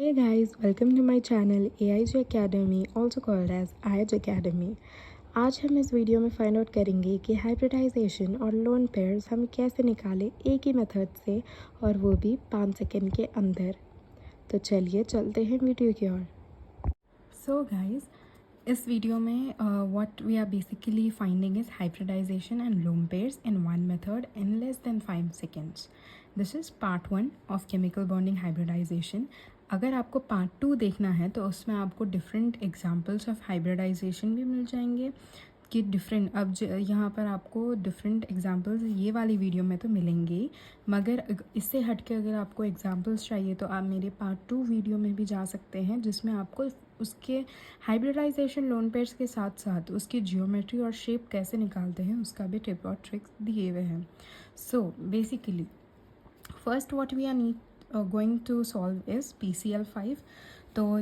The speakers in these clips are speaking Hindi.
Hey guys, welcome to my channel AIG Academy, also called as IH Academy। आज हम इस वीडियो में फाइंड आउट करेंगे कि हाइब्रिडाइजेशन और लोन पेयर्स हम कैसे निकालें एक ही मेथड से, और वो भी 5 सेकंड के अंदर। तो चलिए चलते हैं वीडियो की ओर। सो गाइस, इस वीडियो में what we are basically finding is hybridization and lone pairs in one method in less than 5 seconds. This is part 1 of chemical bonding hybridization. अगर आपको पार्ट 2 देखना है तो उसमें आपको डिफरेंट एग्जांपल्स ऑफ हाइब्रिडाइजेशन भी मिल जाएंगे कि डिफरेंट यहाँ पर आपको डिफरेंट एग्जांपल्स ये वाली वीडियो में तो मिलेंगे ही, मगर इससे हट के अगर आपको एग्जांपल्स चाहिए तो आप मेरे पार्ट 2 वीडियो में भी जा सकते हैं, जिसमें आपको उसके हाइब्रिडाइजेशन लोन पेयर्स के साथ साथ उसकी जियोमेट्री और शेप कैसे निकालते हैं उसका भी टिप और ट्रिक्स दिए हुए हैं। So basically first what we are need going to solve is PCl5। तो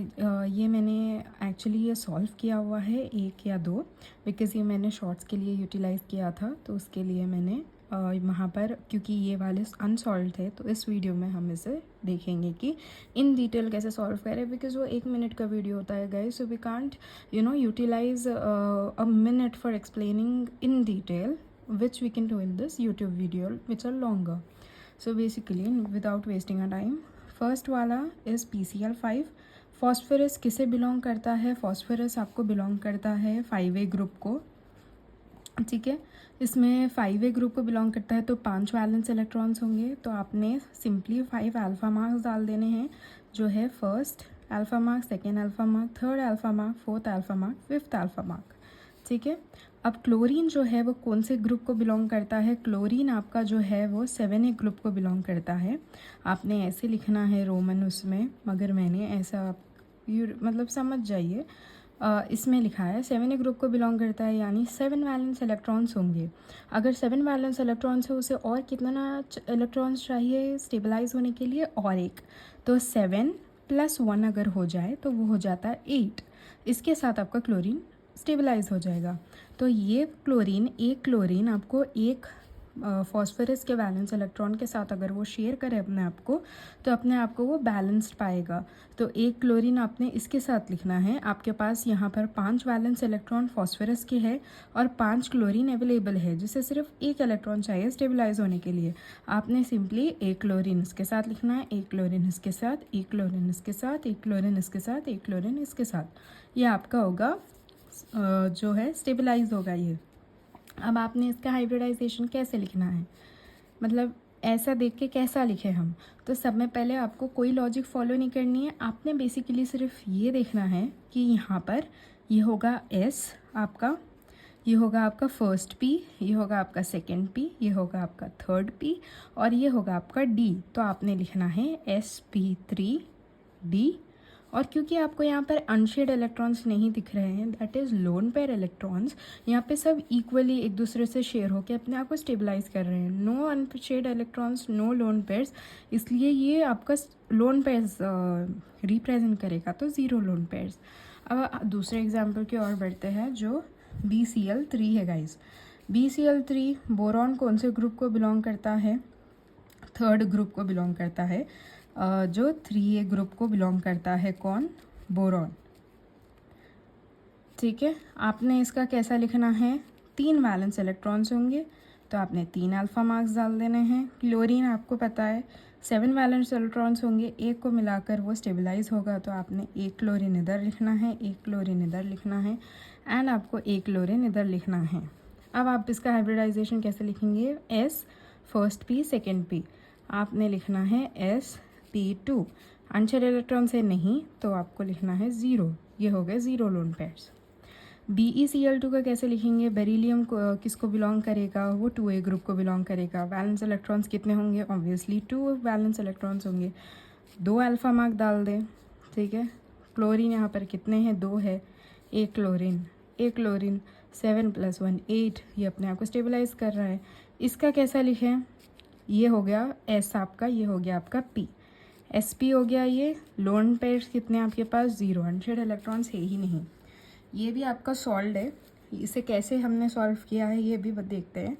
ये मैंने एक्चुअली ये सॉल्व किया हुआ है 1 या 2, बिकॉज़ ये मैंने शॉर्ट्स के लिए यूटिलाइज़ किया था, तो उसके लिए मैंने वहाँ पर, क्योंकि ये वाले अनसॉल्व थे, तो इस वीडियो में हम इसे देखेंगे कि इन डिटेल कैसे सॉल्व करें, बिकॉज वो 1 मिनट का वीडियो होता है guys, so we can't utilize a minute for explaining in detail which we can do in this YouTube video which are longer. So basically without wasting our time, first वाला is PCl5। फॉस्फोरस किसे बिलोंग करता है? फॉस्फोरस आपको बिलोंग करता है 5A ग्रुप को, ठीक है। इसमें 5A ग्रुप को बिलोंग करता है तो 5 वैलेंस इलेक्ट्रॉन्स होंगे, तो आपने सिंपली 5 अल्फ़ा मार्क्स डाल देने हैं, जो है first alpha mark, second alpha mark, third alpha mark, fourth alpha mark, fifth alpha mark, ठीक है। अब क्लोरीन जो है वो कौन से ग्रुप को बिलोंग करता है? क्लोरीन आपका जो है वो 7A ग्रुप को बिलोंग करता है। आपने ऐसे लिखना है रोमन उसमें, मगर मैंने ऐसा मतलब समझ जाइए, इसमें लिखा है 7A ग्रुप को बिलोंग करता है, यानी 7 वैलेंस इलेक्ट्रॉन्स होंगे। अगर 7 वैलेंस इलेक्ट्रॉन्स है, उसे और कितना इलेक्ट्रॉन्स चाहिए स्टेबलाइज होने के लिए? और एक, तो 7 + 1 अगर हो जाए तो वो हो जाता है 8। इसके साथ आपका क्लोरीन स्टेबलाइज हो जाएगा। तो ये क्लोरीन, एक क्लोरीन आपको एक फॉस्फोरस के वैलेंस इलेक्ट्रॉन के साथ अगर वो शेयर करे अपने आप को, तो अपने आप को वो बैलेंस्ड पाएगा। तो एक क्लोरीन आपने इसके साथ लिखना है। आपके पास यहाँ पर 5 वैलेंस इलेक्ट्रॉन फॉस्फोरस के है और 5 क्लोरीन अवेलेबल है, जिसे सिर्फ एक इलेक्ट्रॉन चाहिए स्टेबलाइज होने के लिए। आपने सिंपली एक क्लोरीन इसके साथ लिखना है, एक क्लोरीन इसके साथ, एक क्लोरीन इसके साथ, एक क्लोरीन इसके साथ, एक क्लोरीन इसके साथ। ये आपका होगा जो है स्टेबलाइज होगा ये। अब आपने इसका हाइब्रिडाइजेशन कैसे लिखना है, मतलब ऐसा देख के कैसा लिखे हम? तो सब में पहले आपको कोई लॉजिक फॉलो नहीं करनी है, आपने बेसिकली सिर्फ ये देखना है कि यहाँ पर ये होगा S आपका, ये होगा आपका फर्स्ट P, ये होगा आपका सेकेंड P, ये होगा आपका थर्ड P, और ये होगा आपका D। तो आपने लिखना है sp3d। और क्योंकि आपको यहाँ पर अनशेड इलेक्ट्रॉन्स नहीं दिख रहे हैं, that is lone pair electrons, यहाँ पे सब इक्वली एक दूसरे से शेयर होकर अपने आप को स्टेबलाइज कर रहे हैं। No unshared electrons, no lone pairs, इसलिए ये आपका लोन पेयर्स रिप्रेजेंट करेगा, तो 0 लोन पेयर्स। अब दूसरे एग्जाम्पल की ओर बढ़ते हैं, जो BCl3 है गाइज। BCl3 बोरॉन कौन से ग्रुप को बिलोंग करता है? थर्ड ग्रुप को बिलोंग करता है, जो 3A ग्रुप को बिलोंग करता है। कौन? बोरॉन, ठीक है। आपने इसका कैसा लिखना है? 3 वैलेंस इलेक्ट्रॉन्स होंगे, तो आपने 3 अल्फ़ा मार्क्स डाल देने हैं। क्लोरीन आपको पता है 7 वैलेंस इलेक्ट्रॉन्स होंगे, एक को मिलाकर वो स्टेबलाइज होगा, तो आपने एक क्लोरीन इधर लिखना है, एक क्लोरीन इधर लिखना है, एंड आपको एक क्लोरीन इधर लिखना है। अब आप इसका हाइब्रिडाइजेशन कैसे लिखेंगे? S first P second P, आपने लिखना है sp2। अनशेड इलेक्ट्रॉन से नहीं, तो आपको लिखना है 0। ये हो गए 0 लोन पेयर्स। BeCl2 का कैसे लिखेंगे? बेरिलियम को किसको बिलोंग करेगा? वो 2A ग्रुप को बिलोंग करेगा। वैलेंस इलेक्ट्रॉन्स कितने होंगे? ऑब्वियसली 2 वैलेंस इलेक्ट्रॉन्स होंगे, 2 अल्फ़ा मार्क डाल दें, ठीक है। क्लोरीन यहाँ पर कितने हैं? 2 है, एक क्लोरीन, एक क्लोरीन, 7 + 1 8, ये अपने आप को स्टेबलाइज कर रहा है। इसका कैसा लिखें? ये हो गया S आपका, ये हो गया आपका P, sp हो गया। ये लोन पेयर्स कितने आपके पास? 0, अनशेड इलेक्ट्रॉन्स है ही नहीं। ये भी आपका सॉल्व है, इसे कैसे हमने सॉल्व किया है ये भी देखते हैं।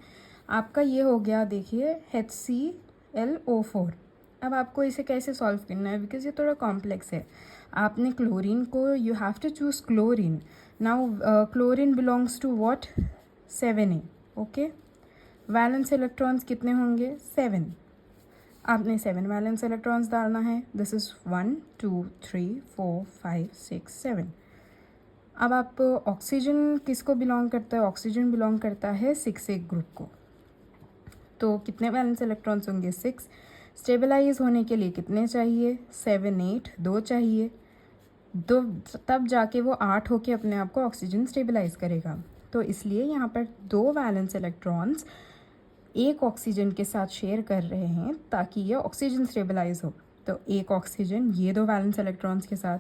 आपका ये हो गया, देखिए HClO4। अब आपको इसे कैसे सॉल्व करना है, बिकॉज ये थोड़ा कॉम्प्लेक्स है। आपने क्लोरीन को, you have to choose chlorine. Now chlorine belongs to what, 7A। Okay, valence electrons कितने होंगे, 7। आपने 7 वैलेंस इलेक्ट्रॉन्स डालना है। This is 1 2 3 4 5 6 7। अब आप ऑक्सीजन किसको बिलोंग करता है, ऑक्सीजन बिलोंग करता है 6A ग्रुप को। तो कितने वैलेंस इलेक्ट्रॉन्स होंगे, 6। स्टेबलाइज होने के लिए कितने चाहिए, 7 8, 2 चाहिए। दो, तब जाके वो 8 होके अपने आप को ऑक्सीजन स्टेबलाइज करेगा। तो इसलिए यहाँ पर 2 वैलेंस इलेक्ट्रॉन्स एक ऑक्सीजन के साथ शेयर कर रहे हैं ताकि ये ऑक्सीजन स्टेबलाइज हो। तो एक ऑक्सीजन ये 2 वैलेंस इलेक्ट्रॉन्स के साथ,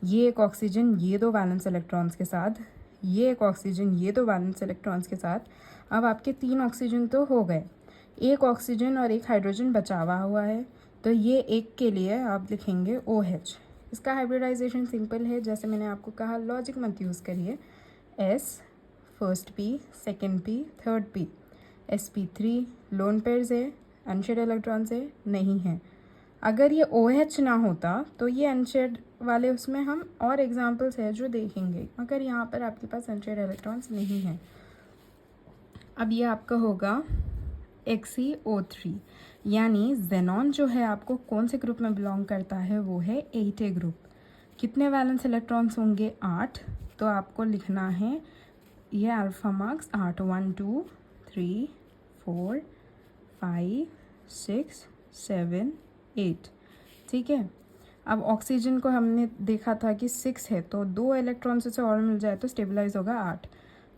ये एक ऑक्सीजन ये 2 वैलेंस इलेक्ट्रॉन्स के साथ, ये एक ऑक्सीजन ये 2 वैलेंस इलेक्ट्रॉन्स के साथ। अब आपके 3 ऑक्सीजन तो हो गए, एक ऑक्सीजन और एक हाइड्रोजन बचा हुआ है। तो ये एक के लिए आप लिखेंगे OH। इसका हाइब्रिडाइजेशन सिंपल है, जैसे मैंने आपको कहा, लॉजिक मत यूज़ करिए। S first P, second P, third P। sp3 lone pairs है, अनशेड इलेक्ट्रॉन्स है, नहीं है। अगर ये OH ना होता तो ये अनशेड वाले, उसमें हम और एग्जांपल्स है जो देखेंगे, मगर यहाँ पर आपके पास अनशेड इलेक्ट्रॉन्स नहीं है। अब ये आपका होगा XeO3, यानी जेनॉन जो है आपको कौन से ग्रुप में बिलोंग करता है, वो है 8A ग्रुप। कितने वैलेंस इलेक्ट्रॉन्स होंगे, 8। तो आपको लिखना है ये अल्फ़ा मार्क्स 8, 1 2 3 4 5 6 7 8। ठीक है। अब ऑक्सीजन को हमने देखा था कि 6 है, तो 2 इलेक्ट्रॉन्स से और मिल जाए तो स्टेबलाइज होगा 8।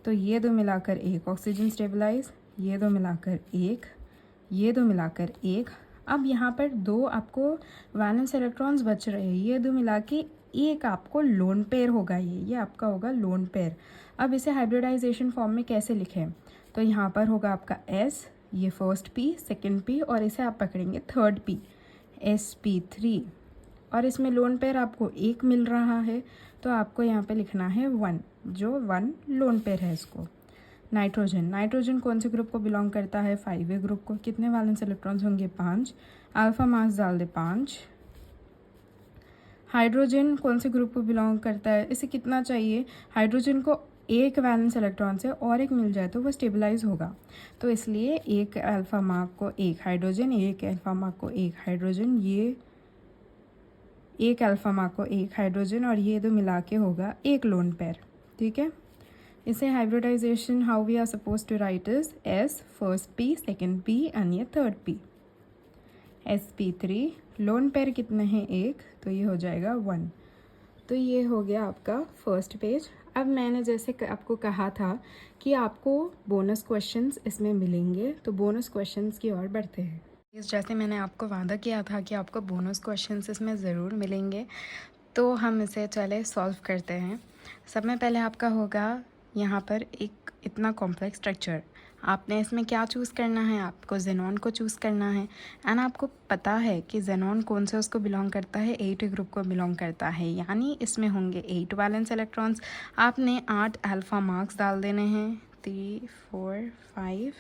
तो ये 2 मिलाकर एक ऑक्सीजन स्टेबलाइज, ये 2 मिलाकर एक, ये 2 मिलाकर एक। अब यहाँ पर 2 आपको वैलेंस इलेक्ट्रॉन्स बच रहे हैं, ये 2 मिला के एक आपको लोन पेयर होगा, ये आपका होगा लोन पेयर। अब इसे हाइब्रिडाइजेशन फॉर्म में कैसे लिखें, तो यहाँ पर होगा आपका S, ये फर्स्ट P, सेकेंड P, और इसे आप पकड़ेंगे थर्ड P, sp3। और इसमें लोन पेयर आपको एक मिल रहा है, तो आपको यहाँ पे लिखना है 1, जो 1 लोन पेयर है इसको। नाइट्रोजन, नाइट्रोजन कौन से ग्रुप को बिलोंग करता है, 5A ग्रुप को। कितने वैलेंस इलेक्ट्रॉन्स होंगे, 5। अल्फा मास डाल दे 5। हाइड्रोजन कौन से ग्रुप को बिलोंग करता है, इसे कितना चाहिए, हाइड्रोजन को एक वैलेंस इलेक्ट्रॉन से और एक मिल जाए तो वो स्टेबलाइज होगा। तो इसलिए एक अल्फा मार्क को एक हाइड्रोजन, एक अल्फा मार्क को एक हाइड्रोजन, ये एक अल्फा मार्क को एक हाइड्रोजन, और ये 2 मिला के होगा एक लोन पेयर। ठीक है। इसे hybridization how we are suppose to write is S first P, second P, and ये third P। sp3 lone pair कितने हैं, एक, तो ये हो जाएगा 1। तो ये हो गया आपका फर्स्ट पेज। अब मैंने जैसे आपको कहा था कि आपको बोनस क्वेश्चंस इसमें मिलेंगे, तो बोनस क्वेश्चंस की ओर बढ़ते हैं। जैसे मैंने आपको वादा किया था कि आपको बोनस क्वेश्चंस इसमें ज़रूर मिलेंगे, तो हम इसे चले सॉल्व करते हैं। सब में पहले आपका होगा यहाँ पर एक इतना कॉम्प्लेक्स स्ट्रक्चर, आपने इसमें क्या चूज़ करना है, आपको जेनॉन को चूज़ करना है। एंड आपको पता है कि जेनॉन कौन से उसको बिलोंग करता है, 8 ग्रुप को बिलोंग करता है, यानी इसमें होंगे 8 वैलेंस इलेक्ट्रॉन्स। आपने 8 अल्फ़ा मार्क्स डाल देने हैं, 3 4 5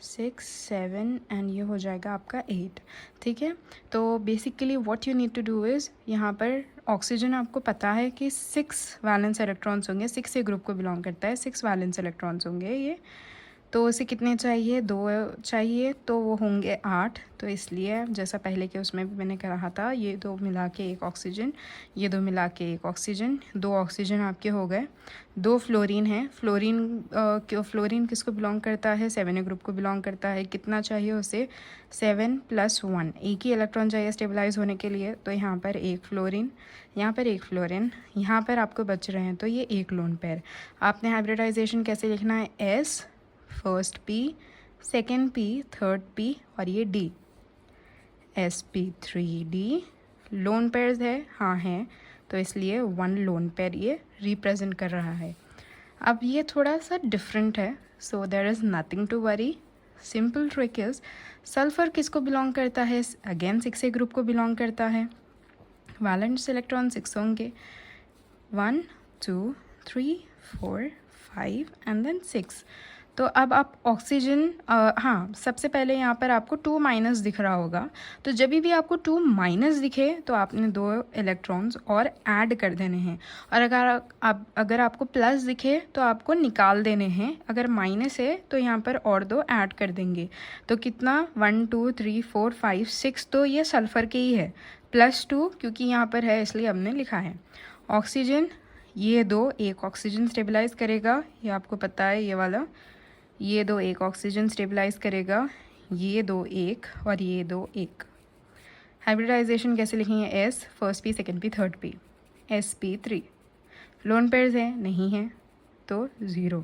6 7, एंड ये हो जाएगा आपका 8। ठीक है। तो basically what you need to do is, यहाँ पर ऑक्सीजन आपको पता है कि 6 वैलेंस इलेक्ट्रॉन्स होंगे, 6A ग्रुप को बिलोंग करता है, 6 वैलेंस इलेक्ट्रॉन्स होंगे ये। तो उसे कितने चाहिए, 2 चाहिए, तो वो होंगे 8। तो इसलिए जैसा पहले के उसमें भी मैंने कहा था, ये 2 मिला के एक ऑक्सीजन, ये 2 मिला के एक ऑक्सीजन, 2 ऑक्सीजन आपके हो गए। 2 फ्लोरीन है, फ्लोरीन किसको बिलोंग करता है, 7A ग्रुप को बिलोंग करता है। कितना चाहिए उसे, 7 + 1, एक ही इलेक्ट्रॉन चाहिए स्टेबलाइज होने के लिए। तो यहाँ पर एक फ्लोरीन, यहाँ पर एक फ्लोरीन, यहाँ पर आपको बच रहे हैं, तो ये एक लोन पेयर। आपने हाइब्रिडाइजेशन कैसे लिखना है, S first P, second P, third P, और ये D, sp3D। लोन पेयर्स है, हाँ है, तो इसलिए 1 लोन पेयर ये रिप्रेजेंट कर रहा है। अब ये थोड़ा सा डिफरेंट है, so there is nothing to worry. Simple trick is, sulphur किसको बिलोंग करता है, अगेन 6A ग्रुप को बिलोंग करता है। वैलेंस इलेक्ट्रॉन 6 होंगे, 1 2 3 4 5 एंड देन 6। तो अब आप ऑक्सीजन, हाँ, सबसे पहले यहाँ पर आपको 2 माइनस दिख रहा होगा, तो जब भी आपको 2 माइनस दिखे तो आपने 2 इलेक्ट्रॉन्स और ऐड कर देने हैं, और अगर आपको प्लस दिखे तो आपको निकाल देने हैं, अगर माइनस है तो यहाँ पर और 2 ऐड कर देंगे। तो कितना, 1 2 3 4 5 6, तो ये सल्फ़र के ही है, +2 क्योंकि यहाँ पर है इसलिए हमने लिखा है। ऑक्सीजन, ये 2 एक ऑक्सीजन स्टेबलाइज करेगा, ये आपको पता है, ये वाला, ये 2 एक ऑक्सीजन स्टेबलाइज करेगा, ये 2 एक, और ये 2 एक। हाइब्रिडाइजेशन कैसे लिखेंगे, S first P second P third P, sp3। Lone pairs है, नहीं है, तो 0।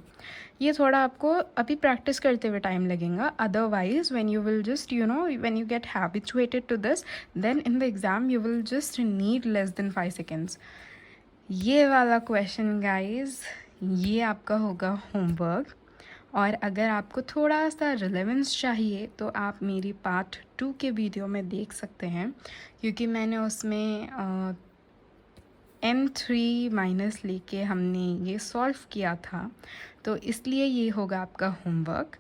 ये थोड़ा आपको अभी प्रैक्टिस करते हुए टाइम लगेगा, otherwise when you will just when you get habituated to this, then in the exam you will just need less than 5 seconds. ये वाला क्वेश्चन गाइज, ये आपका होगा होमवर्क, और अगर आपको थोड़ा सा रिलेवेंस चाहिए तो आप मेरी पार्ट 2 के वीडियो में देख सकते हैं, क्योंकि मैंने उसमें M3 माइनस लेके हमने ये सॉल्व किया था, तो इसलिए ये होगा आपका होमवर्क।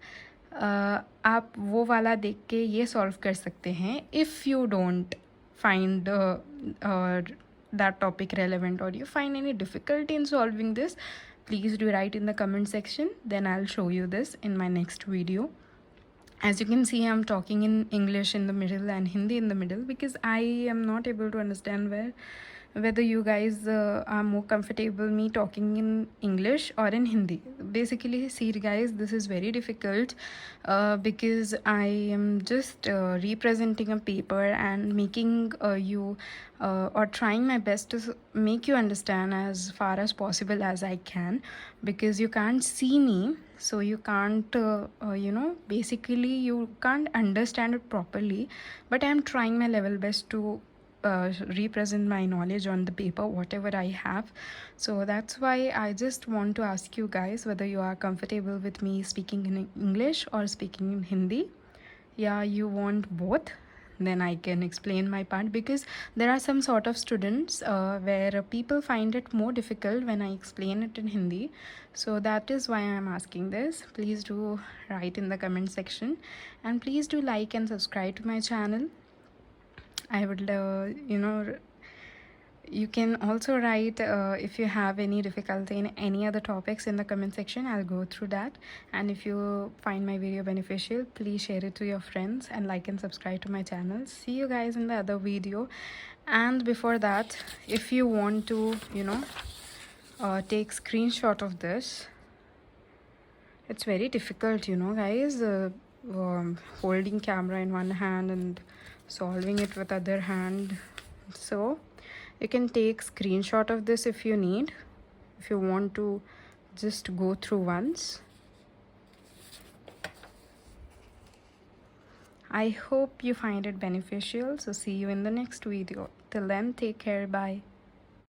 आप वो वाला देख के ये सॉल्व कर सकते हैं। If you don't find that topic relevant, or you find any difficulty in solving this, please do write in the comment section, then I'll show you this in my next video. As you can see, I'm talking in English in the middle and Hindi in the middle, because I am not able to understand whether you guys are more comfortable me talking in English or in Hindi. Basically, see guys, this is very difficult because I am just representing a paper and making you or trying my best to make you understand as far as possible as I can, because you can't see me, so you can't basically you can't understand it properly, but I am trying my level best to represent my knowledge on the paper, whatever I have. So that's why I just want to ask you guys whether you are comfortable with me speaking in English or speaking in Hindi. Yeah, you want both, then I can explain my part, because there are some sort of students where people find it more difficult when I explain it in Hindi. So that is why I am asking this. Please do write in the comment section, and please do like and subscribe to my channel. I would you can also write if you have any difficulty in any other topics in the comment section. I'll go through that, and if you find my video beneficial, please share it to your friends and like and subscribe to my channel. See you guys in the other video. And before that, if you want to take screenshot of this, it's very difficult, guys, holding camera in one hand and solving it with other hand. So you can take screenshot of this if you need, if you want to just go through once. I hope you find it beneficial. So see you in the next video. Till then, take care. Bye.